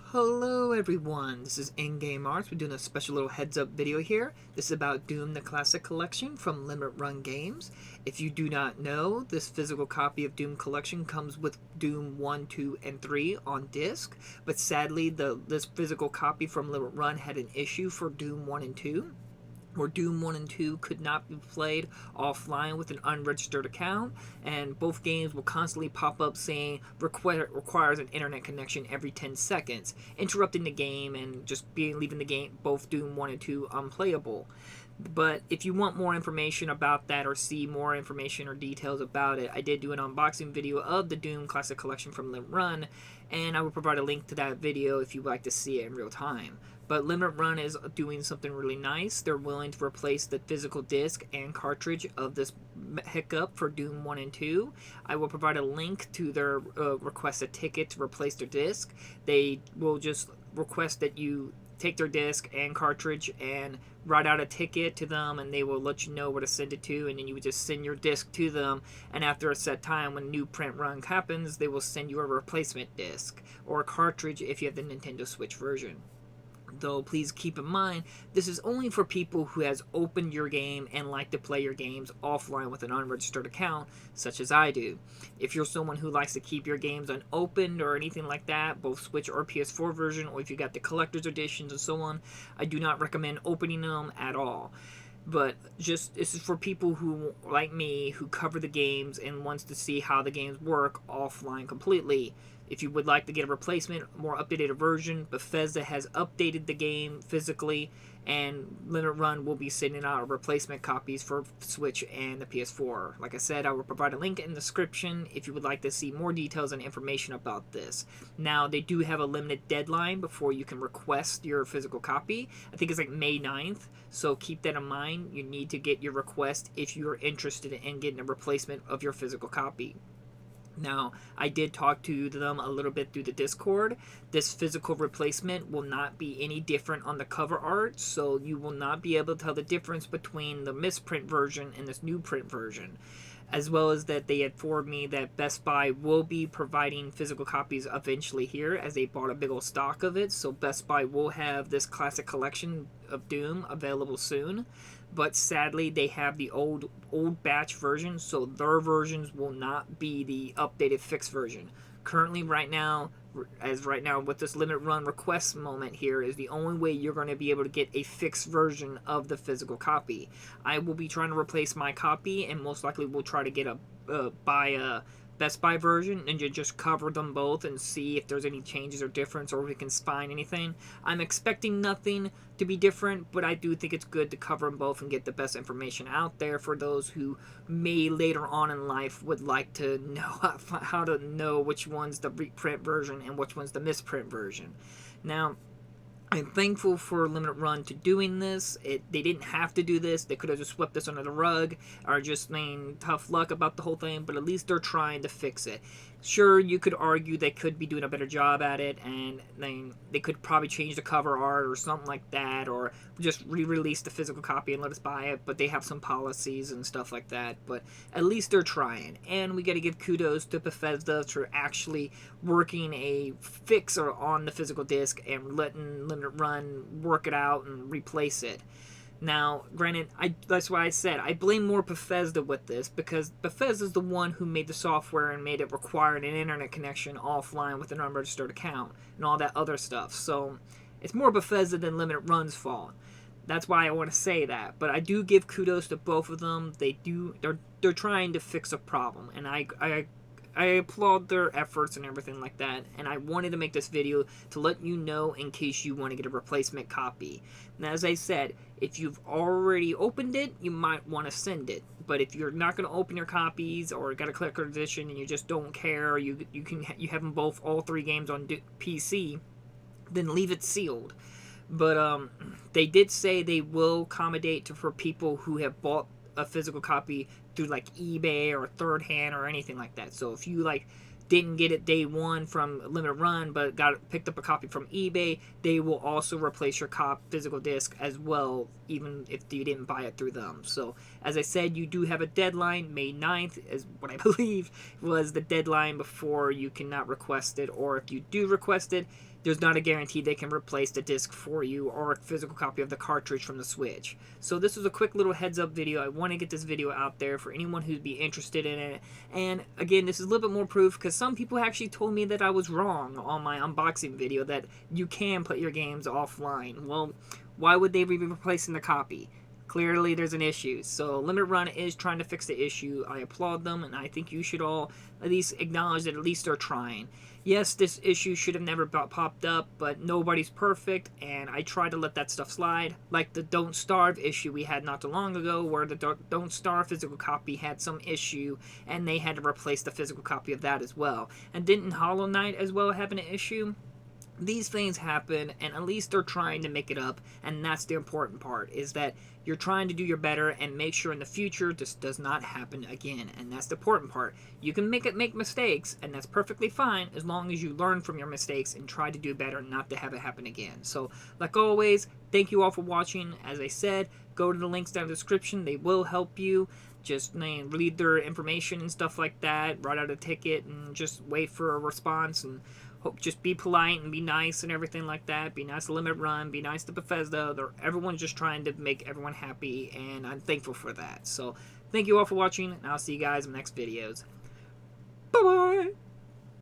Hello everyone, this is In-Game Arts. We're doing a special little heads up video here. This is about Doom the Classic Collection from Limit Run Games. If you do not know, this physical copy of Doom Collection comes with Doom 1, 2, and 3 on disc, but sadly this physical copy from Limit Run had an issue for Doom 1 and 2. Where Doom 1 and 2 could not be played offline with an unregistered account, and both games will constantly pop up saying requires an internet connection every 10 seconds, interrupting the game and just leaving the game, both Doom 1 and 2, unplayable. But if you want more information about that or see more information or details about it, I did do an unboxing video of the Doom Classic Collection from Limit Run, and I will provide a link to that video if you'd like to see it in real time. But Limit Run is doing something really nice. They're willing to replace the physical disc and cartridge of this hiccup for Doom 1 and 2. I will provide a link to their request a ticket to replace their disc. They will just request that you take their disc and cartridge and write out a ticket to them, and they will let you know where to send it to, and then you would just send your disc to them, and after a set time when new print run happens, they will send you a replacement disc or a cartridge if you have the Nintendo Switch version. Though please keep in mind, this is only for people who has opened your game and like to play your games offline with an unregistered account, such as I do. If you're someone who likes to keep your games unopened or anything like that, both Switch or PS4 version, or if you got the collector's editions and so on, I do not recommend opening them at all. But just this is for people who, like me, who cover the games and wants to see how the games work offline completely. If you would like to get a replacement, more updated version, Bethesda has updated the game physically, and Limit Run will be sending out replacement copies for Switch and the PS4. Like I said, I will provide a link in the description if you would like to see more details and information about this. Now, they do have a limited deadline before you can request your physical copy. I think it's like May 9th, so keep that in mind. You need to get your request if you're interested in getting a replacement of your physical copy. Now, I did talk to them a little bit through the Discord. This physical replacement will not be any different on the cover art, so you will not be able to tell the difference between the misprint version and this new print version. As well as that they informed me that Best Buy will be providing physical copies eventually here, as they bought a big old stock of it, so Best Buy will have this classic collection of Doom available soon. But sadly, they have the old batch version, so their versions will not be the updated fixed version. Currently, right now with this Limit Run request moment here, is the only way you're going to be able to get a fixed version of the physical copy. I will be trying to replace my copy, and most likely we'll try to get buy a Best Buy version and just cover them both and see if there's any changes or difference, or if we can find anything. I'm expecting nothing to be different, but I do think it's good to cover them both and get the best information out there for those who may later on in life would like to know how to know which one's the reprint version and which one's the misprint version. Now, I'm thankful for Limit Run to doing this. They didn't have to do this. They could have just swept this under the rug or just saying tough luck about the whole thing, but at least they're trying to fix it. Sure, you could argue they could be doing a better job at it, and they could probably change the cover art or something like that, or just re-release the physical copy and let us buy it, but they have some policies and stuff like that. But at least they're trying, and we got to give kudos to Bethesda for actually working a fixer on the physical disc and letting Limit Run work it out and replace it. Now, granted, that's why I said I blame more Bethesda with this, because Bethesda's the one who made the software and made it require an internet connection offline with an unregistered account and all that other stuff. So it's more Bethesda than Limit Run's fault. That's why I want to say that. But I do give kudos to both of them. They're trying to fix a problem, and I applaud their efforts and everything like that, and I wanted to make this video to let you know in case you want to get a replacement copy. Now, as I said, if you've already opened it, you might want to send it. But if you're not going to open your copies, or got a collector edition and you just don't care, you have them both, all three games on PC, then leave it sealed. But they did say they will accommodate for people who have bought a physical copy through like eBay or third hand or anything like that. So if you like didn't get it day one from Limit Run, but picked up a copy from eBay, they will also replace your physical disc as well, even if you didn't buy it through them. So, as I said, you do have a deadline. May 9th is what I believe was the deadline before you cannot request it, or if you do request it, there's not a guarantee they can replace the disc for you or a physical copy of the cartridge from the Switch. So this was a quick little heads up video. I want to get this video out there for anyone who'd be interested in it. And again, this is a little bit more proof because some people actually told me that I was wrong on my unboxing video, that you can put your games offline. Well, why would they be replacing the copy? Clearly there's an issue. So Limit Run is trying to fix the issue. I applaud them, and I think you should all at least acknowledge that at least they're trying. Yes, this issue should have never popped up, but nobody's perfect, and I try to let that stuff slide. Like the Don't Starve issue we had not too long ago, where the Don't Starve physical copy had some issue, and they had to replace the physical copy of that as well. And didn't Hollow Knight as well have an issue? These things happen, and at least they're trying to make it up, and that's the important part, is that you're trying to do your better and make sure in the future this does not happen again, and that's the important part. You can make mistakes, and that's perfectly fine as long as you learn from your mistakes and try to do better not to have it happen again. So, like always, thank you all for watching. As I said, go to the links down in the description. They will help you. Just read their information and stuff like that, write out a ticket, and just wait for a response, and just be polite and be nice and everything like that. Be nice to Limit Run, be nice to Bethesda. Everyone's just trying to make everyone happy, and I'm thankful for that. So, thank you all for watching, and I'll see you guys in the next videos. Bye-bye!